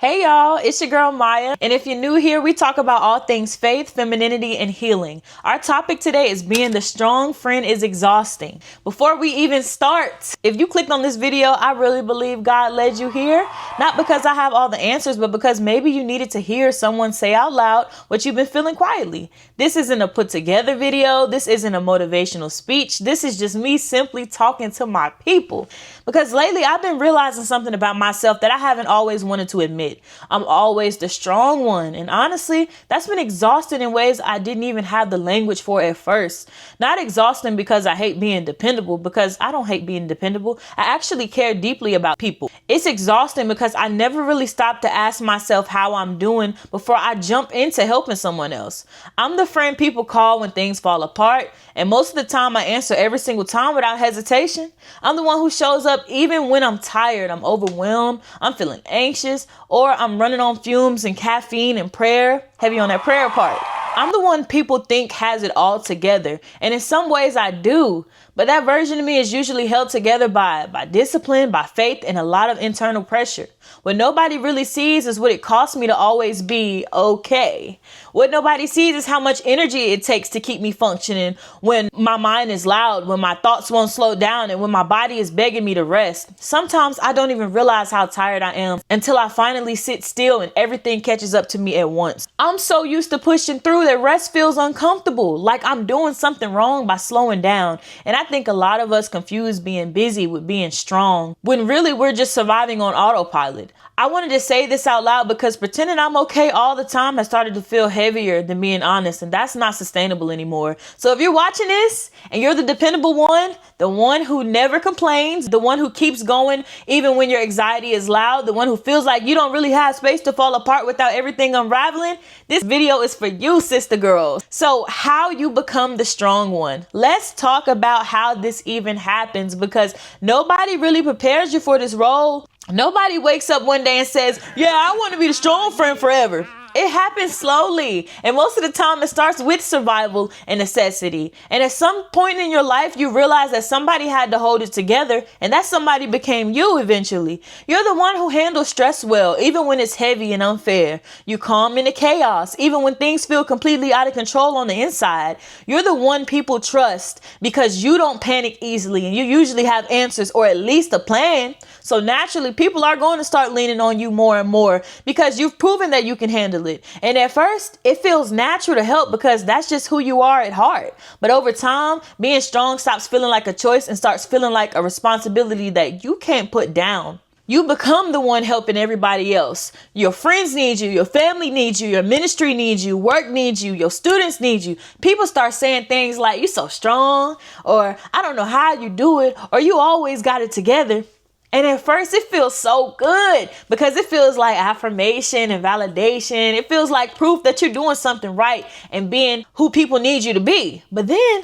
Hey y'all, it's your girl Maya, and if you're new here, we talk about all things faith, femininity, and healing. Our topic today is being the strong friend is exhausting. Before we even start, if you clicked on this video, I really believe God led you here, not because I have all the answers, but because maybe you needed to hear someone say out loud what you've been feeling quietly. This isn't a put together video. This isn't a motivational speech. This is just me simply talking to my people. Because lately I've been realizing something about myself that I haven't always wanted to admit. I'm always the strong one. And honestly, that's been exhausting in ways I didn't even have the language for at first. Not exhausting because I hate being dependable, because I don't hate being dependable. I actually care deeply about people. It's exhausting because I never really stopped to ask myself how I'm doing before I jump into helping someone else. I'm the friend people call when things fall apart. And most of the time I answer every single time without hesitation. I'm the one who shows up even when I'm tired, I'm overwhelmed, I'm feeling anxious, or I'm running on fumes and caffeine and prayer, heavy on that prayer part. I'm the one people think has it all together. And in some ways I do. But that version of me is usually held together by discipline, by faith, and a lot of internal pressure. What nobody really sees is what it costs me to always be okay. What nobody sees is how much energy it takes to keep me functioning when my mind is loud, when my thoughts won't slow down, and when my body is begging me to rest. Sometimes I don't even realize how tired I am until I finally sit still and everything catches up to me at once. I'm so used to pushing through that rest feels uncomfortable, like I'm doing something wrong by slowing down. And I think a lot of us confuse being busy with being strong, when really we're just surviving on autopilot. I wanted to say this out loud because pretending I'm okay all the time has started to feel heavier than being honest, and that's not sustainable anymore. So if you're watching this and you're the dependable one, the one who never complains, the one who keeps going even when your anxiety is loud, the one who feels like you don't really have space to fall apart without everything unraveling, this video is for you, sister girls. So how you become the strong one. Let's talk about how this even happens, because nobody really prepares you for this role. Nobody wakes up one day and says, yeah, I want to be the strong friend forever. It happens slowly. And most of the time it starts with survival and necessity. And at some point in your life, you realize that somebody had to hold it together, and that somebody became you eventually. You're the one who handles stress well, even when it's heavy and unfair. You calm in the chaos, even when things feel completely out of control on the inside. You're the one people trust because you don't panic easily, and you usually have answers or at least a plan. So naturally, people are going to start leaning on you more and more because you've proven that you can handle it. And at first, it feels natural to help because that's just who you are at heart. But over time, being strong stops feeling like a choice and starts feeling like a responsibility that you can't put down. You become the one helping everybody else. Your friends need you, your family needs you, your ministry needs you, work needs you, your students need you. People start saying things like, you're so strong, or I don't know how you do it, or you always got it together. And at first it feels so good because it feels like affirmation and validation. It feels like proof that you're doing something right and being who people need you to be. But then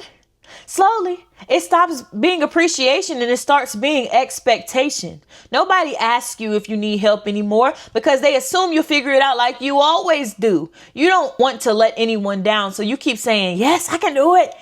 slowly it stops being appreciation and it starts being expectation. Nobody asks you if you need help anymore because they assume you'll figure it out like you always do. You don't want to let anyone down, so you keep saying, yes, I can do it.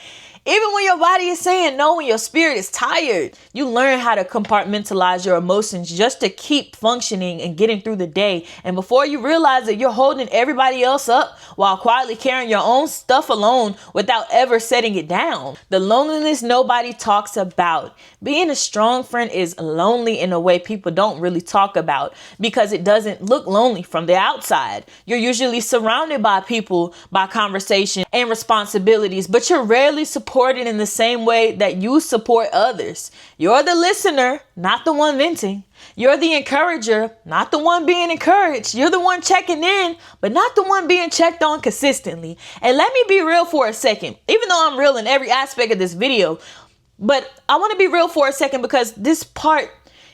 Even when your body is saying no, when your spirit is tired, you learn how to compartmentalize your emotions just to keep functioning and getting through the day. And before you realize that you're holding everybody else up while quietly carrying your own stuff alone without ever setting it down. The loneliness nobody talks about. Being a strong friend is lonely in a way people don't really talk about because it doesn't look lonely from the outside. You're usually surrounded by people, by conversation and responsibilities, but you're rarely supported in the same way that you support others. You're the listener, not the one venting. You're the encourager, not the one being encouraged. You're the one checking in, but not the one being checked on consistently. And let me be real for a second, even though I'm real in every aspect of this video, but I want to be real for a second because this part,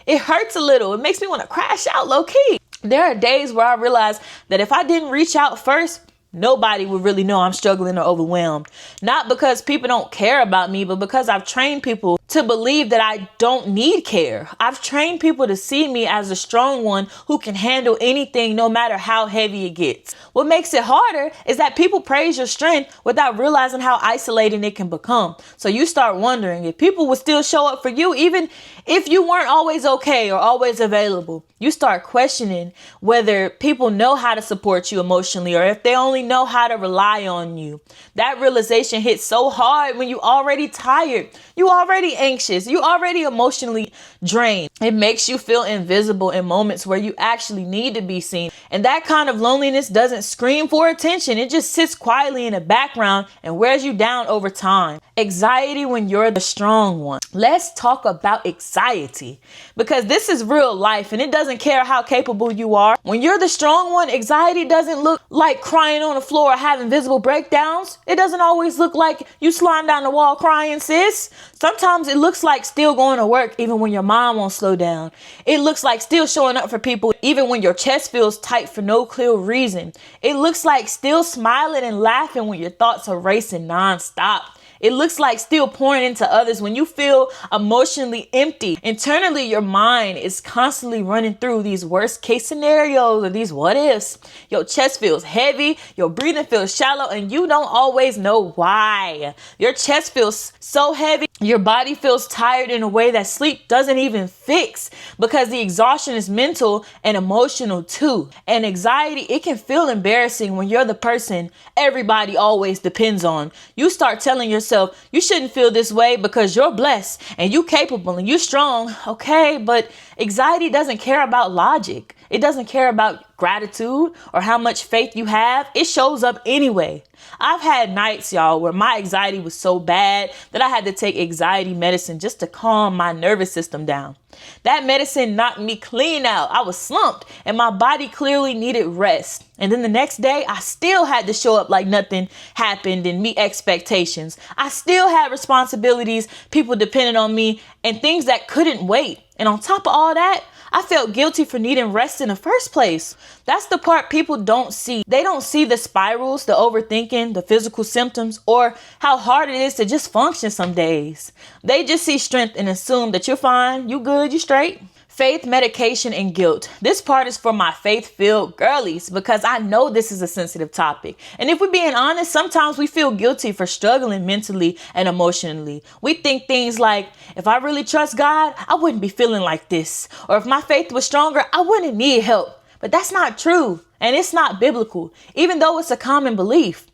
it hurts a little. It makes me want to crash out low key. There are days where I realize that if I didn't reach out first, nobody would really know I'm struggling or overwhelmed. Not because people don't care about me, but because I've trained people to believe that I don't need care. I've trained people to see me as a strong one who can handle anything no matter how heavy it gets. What makes it harder is that people praise your strength without realizing how isolating it can become. So you start wondering if people would still show up for you even if you weren't always okay or always available. You start questioning whether people know how to support you emotionally or if they only know how to rely on you. That realization hits so hard when you already tired, you already anxious, you already emotionally drained. It makes you feel invisible in moments where you actually need to be seen. And that kind of loneliness doesn't scream for attention. It just sits quietly in the background and wears you down over time. Anxiety when you're the strong one. Let's talk about anxiety because this is real life and it doesn't care how capable you are. When you're the strong one, anxiety doesn't look like crying on the floor or having visible breakdowns. It doesn't always look like you sliding down the wall crying, sis. Sometimes it looks like still going to work even when your mom won't slow down. It looks like still showing up for people even when your chest feels tight for no clear reason. It looks like still smiling and laughing when your thoughts are racing nonstop. It looks like still pouring into others when you feel emotionally empty. Internally, your mind is constantly running through these worst case scenarios or these what ifs. Your chest feels heavy, your breathing feels shallow, and you don't always know why. Your chest feels so heavy, your body feels tired in a way that sleep doesn't even fix because the exhaustion is mental and emotional too. And anxiety, it can feel embarrassing when you're the person everybody always depends on. You start telling yourself, you shouldn't feel this way because you're blessed and you capable and you strong. Okay, but anxiety doesn't care about logic. It doesn't care about gratitude or how much faith you have. It shows up anyway. I've had nights, y'all, where my anxiety was so bad that I had to take anxiety medicine just to calm my nervous system down. That medicine knocked me clean out. I was slumped and my body clearly needed rest. And then the next day, I still had to show up like nothing happened and meet expectations. I still had responsibilities, people depended on me, and things that couldn't wait. And on top of all that, I felt guilty for needing rest in the first place. That's the part people don't see. They don't see the spirals, the overthinking, the physical symptoms, or how hard it is to just function some days. They just see strength and assume that you're fine, you good, you straight. Faith, medication, and guilt. This part is for my faith-filled girlies because I know this is a sensitive topic. And if we're being honest, sometimes we feel guilty for struggling mentally and emotionally. We think things like, if I really trust God, I wouldn't be feeling like this. Or if my faith was stronger, I wouldn't need help. But that's not true. And it's not biblical, even though it's a common belief.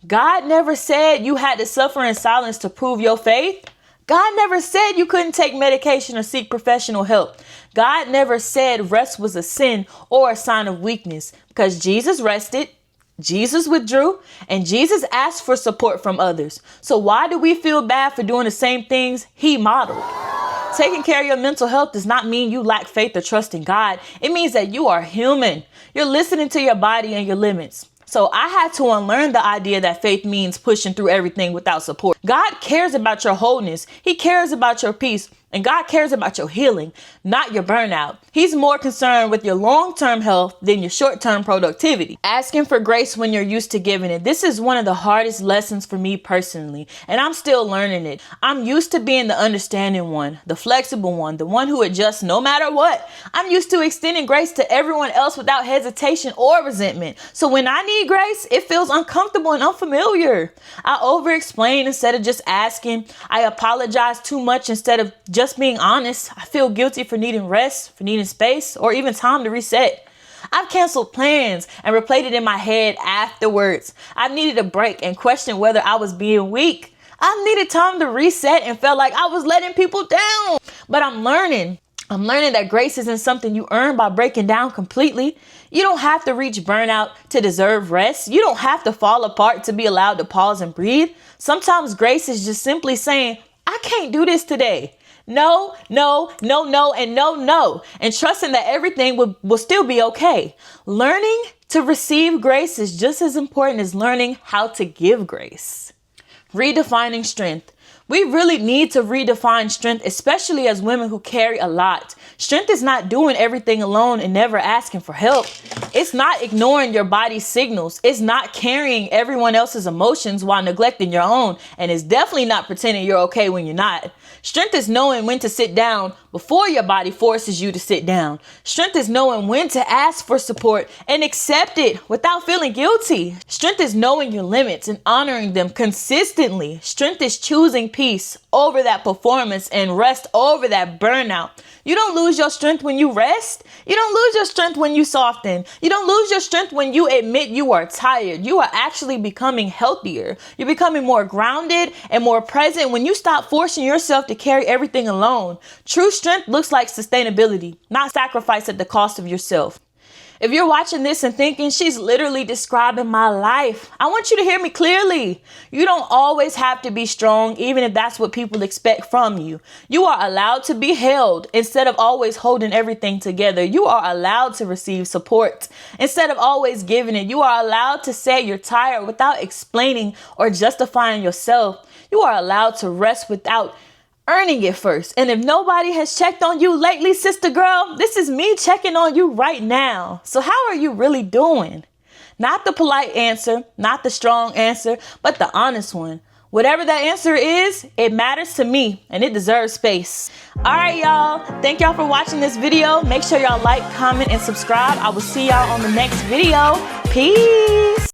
God never said you had to suffer in silence to prove your faith. God never said you couldn't take medication or seek professional help. God never said rest was a sin or a sign of weakness because Jesus rested, Jesus withdrew, and Jesus asked for support from others. So why do we feel bad for doing the same things he modeled? Taking care of your mental health does not mean you lack faith or trust in God. It means that you are human. You're listening to your body and your limits. So I had to unlearn the idea that faith means pushing through everything without support. God cares about your wholeness. He cares about your peace. And God cares about your healing, not your burnout. He's more concerned with your long-term health than your short-term productivity. Asking for grace when you're used to giving it. This is one of the hardest lessons for me personally, and I'm still learning it. I'm used to being the understanding one, the flexible one, the one who adjusts no matter what. I'm used to extending grace to everyone else without hesitation or resentment. So when I need grace, it feels uncomfortable and unfamiliar. I over-explain instead of just asking. I apologize too much instead of just being honest. I feel guilty for needing rest, for needing space, or even time to reset. I've canceled plans and replayed it in my head afterwards. I've needed a break and questioned whether I was being weak. I've needed time to reset and felt like I was letting people down. But I'm learning that grace isn't something you earn by breaking down completely. You don't have to reach burnout to deserve rest. You don't have to fall apart to be allowed to pause and breathe. Sometimes grace is just simply saying, I can't do this today. No, and no. And trusting that everything will still be okay. Learning to receive grace is just as important as learning how to give grace. Redefining strength. We really need to redefine strength, especially as women who carry a lot. Strength is not doing everything alone and never asking for help. It's not ignoring your body's signals. It's not carrying everyone else's emotions while neglecting your own. And it's definitely not pretending you're okay when you're not. Strength is knowing when to sit down before your body forces you to sit down. Strength is knowing when to ask for support and accept it without feeling guilty. Strength is knowing your limits and honoring them consistently. Strength is choosing peace over that performance and rest over that burnout. You don't lose your strength when you rest. You don't lose your strength when you soften. You don't lose your strength when you admit you are tired. You are actually becoming healthier. You're becoming more grounded and more present when you stop forcing yourself to carry everything alone. True strength looks like sustainability, not sacrifice at the cost of yourself. If you're watching this and thinking she's literally describing my life, I want you to hear me clearly. You don't always have to be strong, even if that's what people expect from you. You are allowed to be held instead of always holding everything together. You are allowed to receive support instead of always giving it. You are allowed to say you're tired without explaining or justifying yourself. You are allowed to rest without earning it first. And if nobody has checked on you lately, sister girl, this is me checking on you right now. So how are you really doing? Not the polite answer, not the strong answer, but the honest one. Whatever that answer is, it matters to me and it deserves space. All right, y'all. Thank y'all for watching this video. Make sure y'all like, comment, and subscribe. I will see y'all on the next video. Peace.